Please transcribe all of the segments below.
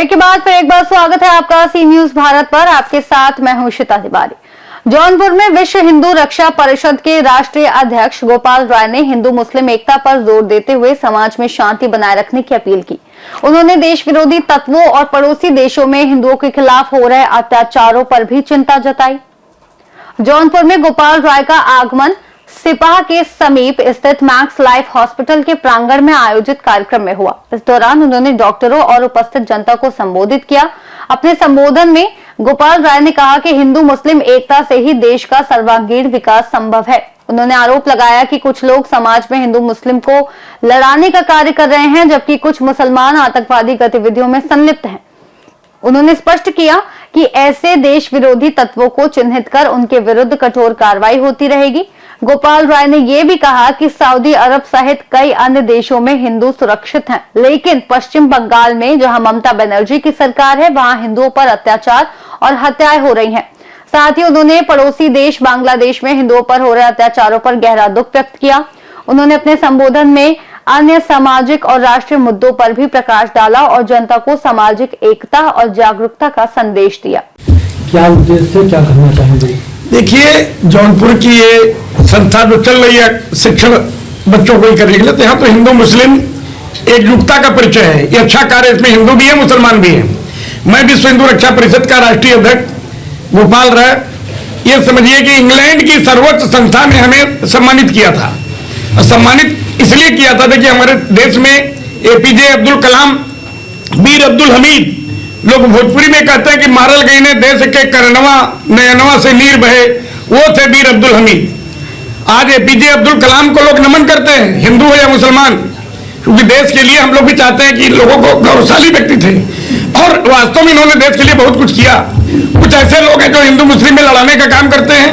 Break के बाद फिर एक बार स्वागत है आपका सी न्यूज भारत पर। आपके साथ मैं हूं श्वेता तिवारी। जौनपुर में विश्व हिंदू रक्षा परिषद के राष्ट्रीय अध्यक्ष गोपाल राय ने हिंदू मुस्लिम एकता पर जोर देते हुए समाज में शांति बनाए रखने की अपील की। उन्होंने देश विरोधी तत्वों और पड़ोसी देशों में हिंदुओं के खिलाफ हो रहे अत्याचारों पर भी चिंता जताई। जौनपुर में गोपाल राय का आगमन सिपाह के समीप स्थित मैक्स लाइफ हॉस्पिटल के प्रांगण में आयोजित कार्यक्रम में हुआ। इस दौरान उन्होंने डॉक्टरों और उपस्थित जनता को संबोधित किया। अपने संबोधन में गोपाल राय ने कहा कि हिंदू मुस्लिम एकता से ही देश का सर्वांगीण विकास संभव है। उन्होंने आरोप लगाया कि कुछ लोग समाज में हिंदू मुस्लिम को लड़ाने का कार्य कर रहे हैं, जबकि कुछ मुसलमान आतंकवादी गतिविधियों में संलिप्त हैं। उन्होंने स्पष्ट किया कि ऐसे देश विरोधी तत्वों को चिन्हित कर उनके विरुद्ध कठोर कार्रवाई होती रहेगी। गोपाल राय ने यह भी कहा कि सऊदी अरब सहित कई अन्य देशों में हिंदू सुरक्षित हैं, लेकिन पश्चिम बंगाल में जहां ममता बनर्जी की सरकार है, वहां हिंदुओं पर अत्याचार और हत्याएं हो रही हैं। साथ ही उन्होंने पड़ोसी देश बांग्लादेश में हिंदुओं पर हो रहे अत्याचारों पर गहरा दुख व्यक्त किया। उन्होंने अपने संबोधन में अन्य सामाजिक और राष्ट्रीय मुद्दों पर भी प्रकाश डाला और जनता को सामाजिक एकता और जागरूकता का संदेश दिया। क्या उद्देश्य, क्या करना चाहेंगे? देखिए, जौनपुर की ये संस्था जो चल रही है शिक्षण बच्चों को ही करने के लिए, तो यहाँ तो हिंदू मुस्लिम एकजुटता का परिचय है। ये अच्छा कार्य, इसमें हिंदू भी है मुसलमान भी है। मैं विश्व हिंदू रक्षा परिषद का राष्ट्रीय अध्यक्ष गोपाल राय, ये समझिए कि इंग्लैंड की सर्वोच्च संस्था ने हमें सम्मानित किया था। और सम्मानित इसलिए किया था कि हमारे देश में एपीजे अब्दुल कलाम, वीर अब्दुल हमीद, लोग भोजपुरी में कहते हैं कि मारल गई ने देश के करनवा नयनवा से नीर बहे, वो थे वीर अब्दुल हमीद। आज एपीजे अब्दुल कलाम को लोग नमन करते हैं, हिंदू हो या मुसलमान, क्योंकि देश के लिए हम लोग भी चाहते हैं कि लोगों को गौरवशाली व्यक्ति थे और वास्तव में इन्होंने देश के लिए बहुत कुछ किया। कुछ ऐसे लोग हैं जो हिंदू मुस्लिम में लड़ाने का काम करते हैं,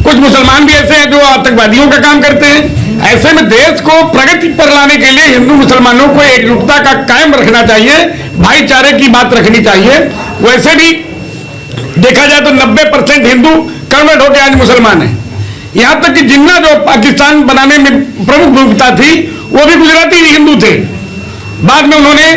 कुछ मुसलमान भी ऐसे हैं जो आतंकवादियों का काम करते हैं। ऐसे में देश को प्रगति पर लाने के लिए हिंदू मुसलमानों को एकजुटता का कायम रखना चाहिए, भाईचारे की बात रखनी चाहिए। वैसे भी देखा जाए तो 90% हिंदू कन्वर्ट होकर आज मुसलमान है। यहां तक कि जिन्ना जो पाकिस्तान बनाने में प्रमुख भूमिका थी, वो भी गुजराती हिंदू थे। बाद में उन्होंने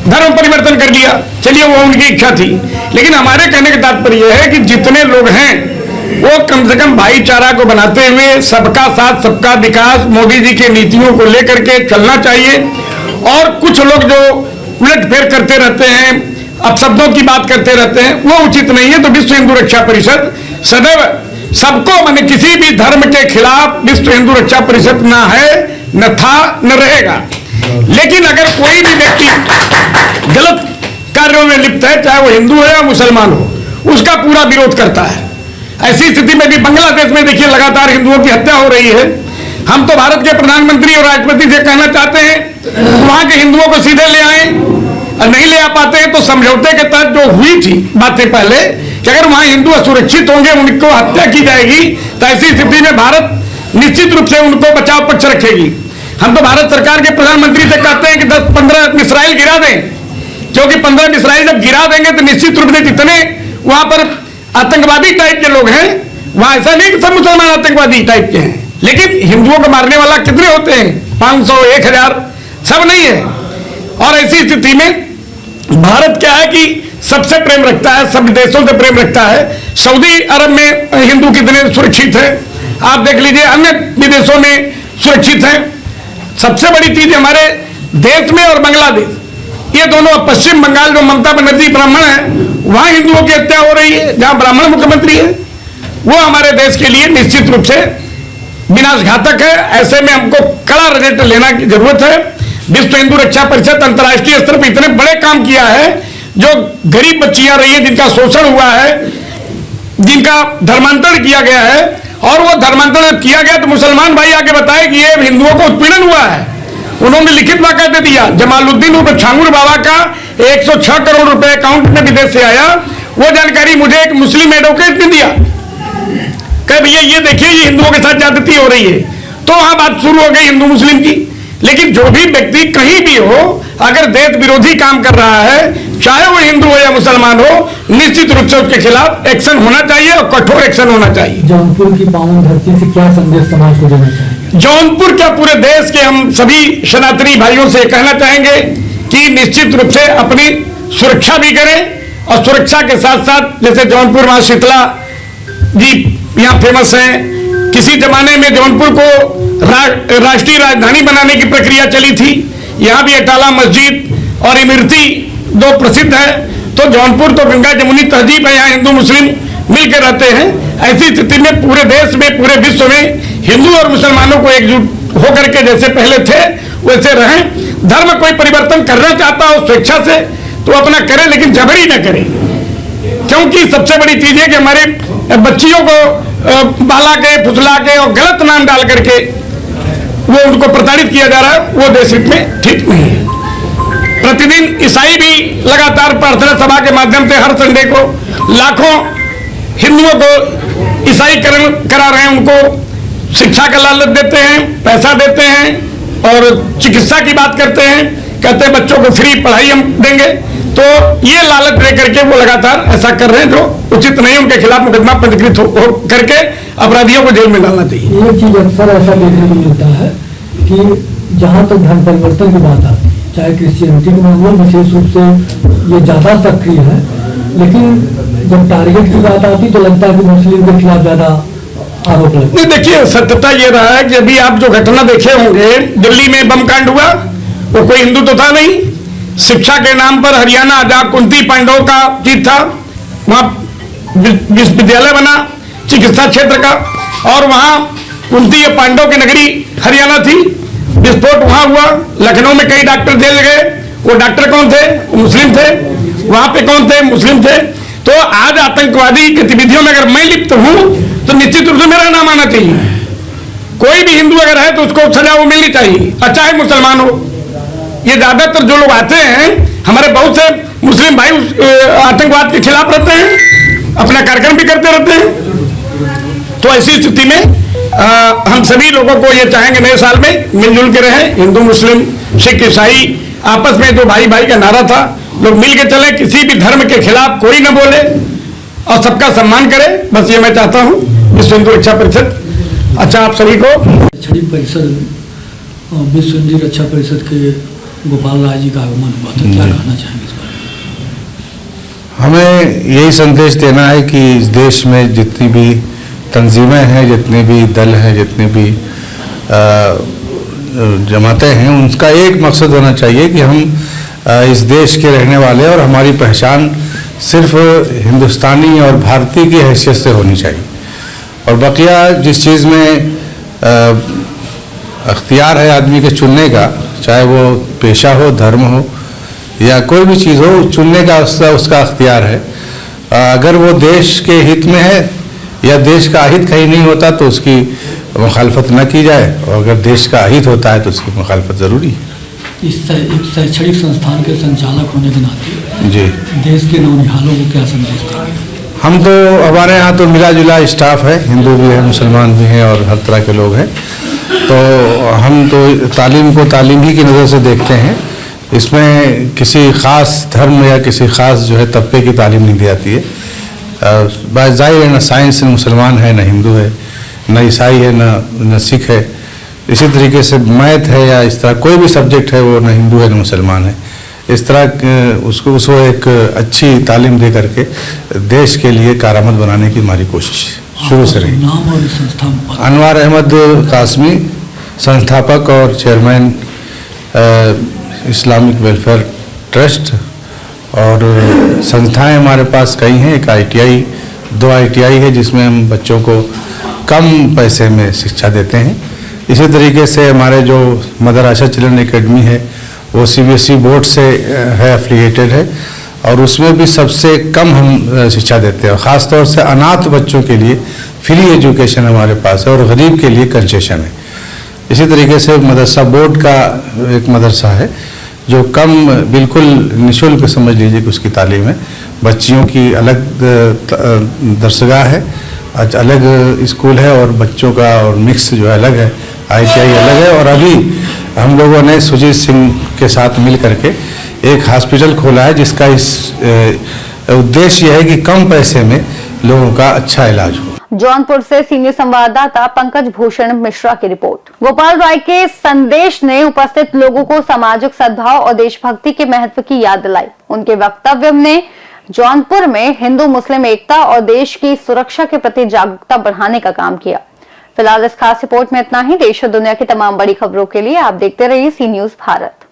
धर्म परिवर्तन कर लिया, चलिए वो उनकी इच्छा थी। लेकिन हमारे कहने का तात्पर्य यह है कि जितने लोग हैं वो कम से कम भाईचारा को बनाते हुए सबका साथ सबका विकास, मोदी जी के नीतियों को लेकर के चलना चाहिए। और कुछ लोग जो उलट फेर करते रहते हैं, अपशब्दों की बात करते रहते हैं, वो उचित नहीं है। तो विश्व हिंदू रक्षा परिषद सदैव सबको, माने किसी भी धर्म के खिलाफ विश्व हिंदू रक्षा परिषद ना है, न था, न रहेगा। लेकिन अगर कोई भी व्यक्ति गलत कार्यों में लिप्त है, चाहे वो हिंदू हो या मुसलमान हो, उसका पूरा विरोध करता है। ऐसी स्थिति में भी बांग्लादेश में देखिए लगातार हिंदुओं की हत्या हो रही है। हम तो भारत के प्रधानमंत्री और राष्ट्रपति से कहना चाहते हैं वहां के हिंदुओं को सीधे ले आए, और नहीं ले आ पाते हैं तो समझौते के तहत जो हुई थी बातें पहले कि अगर वहां हिंदू असुरक्षित होंगे, उनको हत्या की जाएगी, तो ऐसी स्थिति में भारत निश्चित रूप से उनको बचाव पक्ष रखेगी। हम तो भारत सरकार के प्रधानमंत्री से कहते हैं कि 10-15 मिसाइल गिरा दें, क्योंकि 15 मिसाइल जब गिरा देंगे तो निश्चित रूप से जितने वहां पर आतंकवादी टाइप के लोग हैं, वहां ऐसा नहीं कि सब मुसलमान आतंकवादी टाइप के हैं, लेकिन हिंदुओं को मारने वाला कितने होते हैं? 500, 1000, सब नहीं है। और ऐसी स्थिति में भारत क्या है कि सबसे प्रेम रखता है, सब देशों से प्रेम रखता है। सऊदी अरब में हिंदू कितने सुरक्षित हैं, आप देख लीजिए, अन्य विदेशों में सुरक्षित हैं। सबसे बड़ी चीज हमारे देश में और बांग्लादेश, ये दोनों, पश्चिम बंगाल जो ममता बनर्जी ब्राह्मण है, वहां हिंदुओं की हत्या हो रही है, जहां ब्राह्मण मुख्यमंत्री है, वो हमारे देश के लिए निश्चित रूप से विनाशघातक है। ऐसे में हमको कड़ा रिजल्ट लेना की जरूरत है। विश्व हिंदू रक्षा परिषद अंतर्राष्ट्रीय स्तर पर इतने बड़े काम किया है, जो गरीब बच्चियां रही है, जिनका शोषण हुआ है, जिनका धर्मांतरण किया गया है, और वो धर्मांतरण किया गया तो मुसलमान भाई आके बताए कि ये हिंदुओं को उत्पीड़न हुआ है। उन्होंने लिखित बाकायदे दिया। जमालुद्दीन उर्फ छांगुर बाबा का 106 करोड़ रुपए अकाउंट में विदेश से आया, वो जानकारी मुझे एक मुस्लिम एडवोकेट ने दिया। कह भैया ये देखिए, ये हिंदुओं के साथ ज्यादती हो रही है। तो वहां बात शुरू हो गई हिंदू मुस्लिम की। लेकिन जो भी व्यक्ति कहीं भी हो, अगर देश विरोधी काम कर रहा है, चाहे वो हिंदू हो या मुसलमान हो, निश्चित रूप से उसके खिलाफ एक्शन होना चाहिए और कठोर एक्शन होना चाहिए। जौनपुर की पावन धरती से क्या संदेश समाज को देना चाहिए? जौनपुर क्या, पूरे देश के हम सभी सनातनी भाइयों से कहना चाहेंगे कि निश्चित रूप से अपनी सुरक्षा भी करें और सुरक्षा के साथ साथ जैसे जौनपुर मां शीतला जी यहाँ फेमस हैं। किसी जमाने में जौनपुर को राष्ट्रीय राजधानी बनाने की प्रक्रिया चली थी। यहाँ भी अटाला मस्जिद और इमरती दो प्रसिद्ध है। तो जौनपुर तो गंगा जमुनी तहजीब है, यहाँ हिंदू मुस्लिम मिलकर रहते हैं। ऐसी स्थिति में पूरे देश में पूरे विश्व में हिंदू और मुसलमानों को एकजुट होकर के जैसे पहले थे वैसे रहें। धर्म कोई परिवर्तन करना चाहता हो स्वेच्छा से तो अपना करे, लेकिन जबरी न करे, क्योंकि सबसे बड़ी चीज है कि हमारे बच्चियों को बाला के फुसला के और गलत नाम डाल करके वो उनको प्रताड़ित किया जा रहा है, वो देश हित में ठीक नहीं है। प्रतिदिन ईसाई भी लगातार प्रार्थना सभा के माध्यम से हर संडे को लाखों हिंदुओं को ईसाईकरण करा रहे हैं। उनको शिक्षा का लालच देते हैं, पैसा देते हैं और चिकित्सा की बात करते हैं, कहते हैं बच्चों को फ्री पढ़ाई हम देंगे। तो ये लालच दे करके वो लगातार ऐसा कर रहे हैं जो उचित नहीं। उनके खिलाफ मुकदमा पंजीकृत हो करके अपराधियों को जेल में डालना चाहिए। एक चीज अक्सर ऐसा देखने को मिलता है कि जहाँ तक धर्म परिवर्तन की बात आती है, चाहे क्रिश्चियनिटी के मामले में विशेष रूप से ये ज्यादा सक्रिय है, लेकिन जब टारगेट की बात आती तो लगता है कि मुस्लिम के खिलाफ ज्यादा आरोप लगता है। देखिए, सत्यता ये रहा है कि अभी आप जो घटना देखे होंगे, दिल्ली में बम कांड हुआ, वो कोई हिंदू तो था नहीं। शिक्षा के नाम पर हरियाणा आजाद कुंती पांडव का चीज था, वहां विश्वविद्यालय बना चिकित्सा क्षेत्र का, और वहां कुंती पांडव की नगरी हरियाणा थी। विस्फोट वहां हुआ, लखनऊ में कई डॉक्टर जेल गए। वो डॉक्टर कौन थे? मुस्लिम थे। वहां पे कौन थे? मुस्लिम थे। तो आज आतंकवादी गतिविधियों में अगर मैं लिप्त हूं तो निश्चित रूप से मेरा नाम आना चाहिए। कोई भी हिंदू अगर है तो उसको सजा वो मिलनी चाहिए, चाहे मुसलमान हो। ये ज्यादातर जो लोग आते हैं, हमारे बहुत से मुस्लिम भाई आतंकवाद के खिलाफ रहते हैं, अपना कार्यक्रम भी करते रहते हैं। तो ऐसी स्थिति में हम सभी लोगों को ये चाहेंगे नए साल में मिलजुल के रहें। हिंदू मुस्लिम सिख ईसाई आपस में जो भाई भाई का नारा था, लोग मिल के चले, किसी भी धर्म के खिलाफ कोई न बोले और सबका सम्मान करे। बस ये मैं चाहता हूँ। विश्व हिंदू रक्षा परिषद, अच्छा आप सभी को शरीफ परिषद विश्व हिंदू रक्षा परिषद के गोपाल राय जी का आगमन हुआ था, क्या कहना चाहेंगे इस बारे में? हमें यही संदेश देना है कि इस देश में जितनी भी तंजीमें हैं, जितने भी दल हैं, जितने भी जमातें हैं, उनका एक मकसद होना चाहिए कि हम इस देश के रहने वाले और हमारी पहचान सिर्फ हिंदुस्तानी और भारतीय की हैसियत से होनी चाहिए। और बकिया जिस चीज़ में अख्तियार है आदमी के चुनने का, चाहे वो पेशा हो, धर्म हो या कोई भी चीज़ हो, चुनने का उसका अख्तियार है। अगर वो देश के हित में है या देश का अहित कहीं नहीं होता तो उसकी मुखालफत न की जाए, और अगर देश का अहित होता है तो उसकी मुखालफत ज़रूरी है। इस एक शैक्षणिक संस्थान के संचालक होने के नाते जी, देश के नौनिहालों को क्या संदेश देंगे? हम तो, हमारे यहाँ तो मिला जुला स्टाफ है, हिंदू भी है, मुसलमान भी हैं और हर तरह के लोग हैं। तो हम तो तालीम को तालीम ही की नज़र से देखते हैं। इसमें किसी ख़ास धर्म या किसी ख़ास जो है तबके की तालीम नहीं दी जाती है। ज़ाहिर है, न साइंस मुसलमान है, न हिंदू है, न ईसाई है, न सिख है। इसी तरीके से मैथ है या इस तरह कोई भी सब्जेक्ट है, वो न हिंदू है न मुसलमान है। इस तरह उसको एक अच्छी तालीम दे करके देश के लिए कारआमद बनाने की हमारी कोशिश शुरू से रही। नाम और संस्था? अनवर अहमद कासमी, संस्थापक और चेयरमैन इस्लामिक वेलफेयर ट्रस्ट। और संस्थाएं हमारे पास कई हैं। एक ITI, 2 ITI है जिसमें हम बच्चों को कम पैसे में शिक्षा देते हैं। इसी तरीके से हमारे जो मदर आशा चिल्ड्रन एकेडमी है वो CBSE बोर्ड से है, एफिलिएटेड है, और उसमें भी सबसे कम हम शिक्षा देते हैं। ख़ास तौर से अनाथ बच्चों के लिए फ्री एजुकेशन हमारे पास है और गरीब के लिए कंसेशन है। इसी तरीके से मदरसा बोर्ड का एक मदरसा है जो कम बिल्कुल निःशुल्क समझ लीजिए कि उसकी तालीम है। बच्चियों की अलग दरसगाह है, अलग स्कूल है, और बच्चों का और मिक्स जो है अलग है, ITI अलग है। और अभी हम लोगों ने सुजीत सिंह के साथ मिल करके एक हॉस्पिटल खोला है जिसका इस उद्देश्य है कि कम पैसे में लोगों का अच्छा इलाज हो। जौनपुर से सीनियर संवाददाता पंकज भूषण मिश्रा की रिपोर्ट। गोपाल राय के संदेश ने उपस्थित लोगों को सामाजिक सद्भाव और देशभक्ति के महत्व की याद दिलाई। उनके वक्तव्य ने जौनपुर में हिंदू मुस्लिम एकता और देश की सुरक्षा के प्रति जागरूकता बढ़ाने का काम किया। फिलहाल इस खास रिपोर्ट में इतना ही। देश और दुनिया की तमाम बड़ी खबरों के लिए आप देखते रहिए सी न्यूज़ भारत।